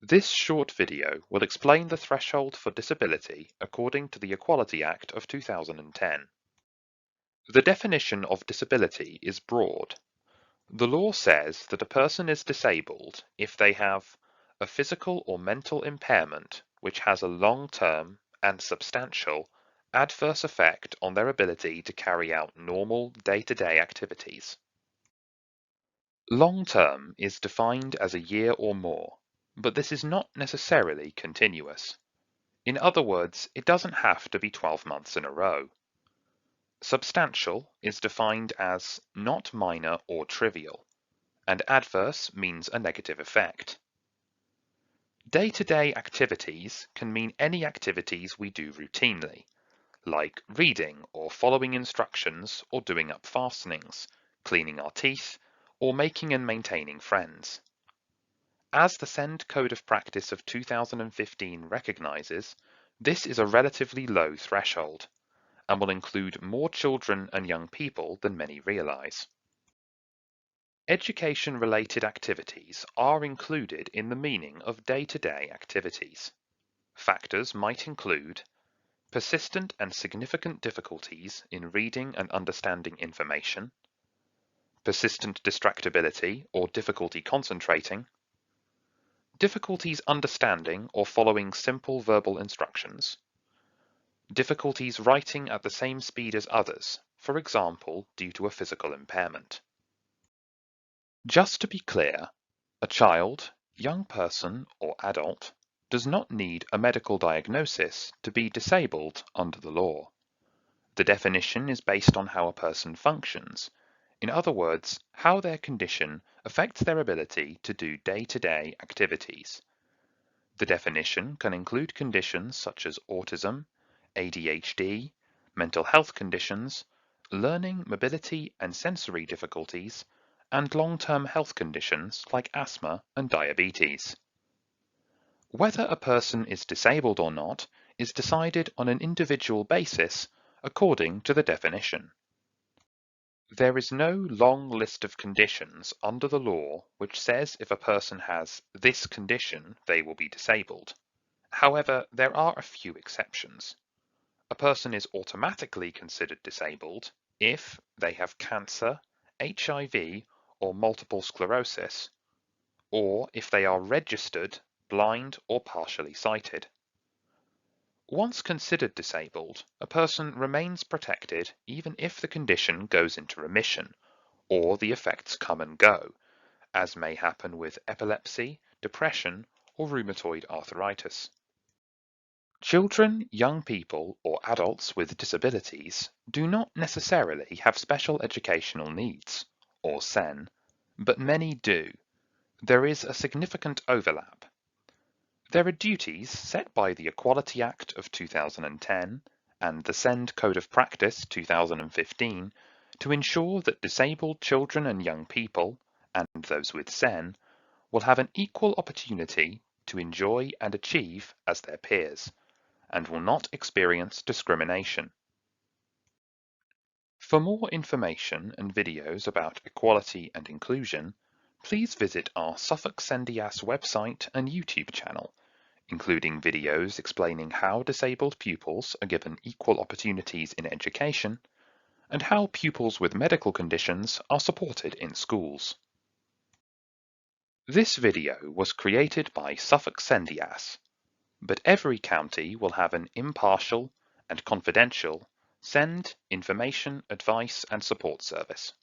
This short video will explain the threshold for disability according to the Equality Act of 2010. The definition of disability is broad. The law says that a person is disabled if they have a physical or mental impairment which has a long-term and substantial adverse effect on their ability to carry out normal day-to-day activities. Long-term is defined as a year or more, but this is not necessarily continuous. In other words, it doesn't have to be 12 months in a row. Substantial is defined as not minor or trivial, and adverse means a negative effect. Day-to-day activities can mean any activities we do routinely, like reading or following instructions or doing up fastenings, cleaning our teeth, or making and maintaining friends. As the SEND Code of Practice of 2015 recognizes, this is a relatively low threshold and will include more children and young people than many realize. Education-related activities are included in the meaning of day-to-day activities. Factors might include persistent and significant difficulties in reading and understanding information, persistent distractibility or difficulty concentrating, difficulties understanding or following simple verbal instructions, difficulties writing at the same speed as others, for example, due to a physical impairment. Just to be clear, a child, young person, or adult does not need a medical diagnosis to be disabled under the law. The definition is based on how a person functions. In other words, how their condition affects their ability to do day-to-day activities. The definition can include conditions such as autism, ADHD, mental health conditions, learning, mobility, and sensory difficulties, and long-term health conditions like asthma and diabetes. Whether a person is disabled or not is decided on an individual basis according to the definition. There is no long list of conditions under the law which says if a person has this condition, they will be disabled. However, there are a few exceptions. A person is automatically considered disabled if they have cancer, HIV, or multiple sclerosis, or if they are registered blind or partially sighted. Once considered disabled, a person remains protected even if the condition goes into remission, or the effects come and go, as may happen with epilepsy, depression, or rheumatoid arthritis. Children, young people, or adults with disabilities do not necessarily have special educational needs, or SEN, but many do. There is a significant overlap. There are duties set by the Equality Act of 2010 and the SEND Code of Practice 2015 to ensure that disabled children and young people, and those with SEN, will have an equal opportunity to enjoy and achieve as their peers, and will not experience discrimination. For more information and videos about equality and inclusion, please visit our Suffolk SENDIAS website and YouTube channel, including videos explaining how disabled pupils are given equal opportunities in education and how pupils with medical conditions are supported in schools. This video was created by Suffolk SENDIAS, but every county will have an impartial and confidential SEND information, advice and support service.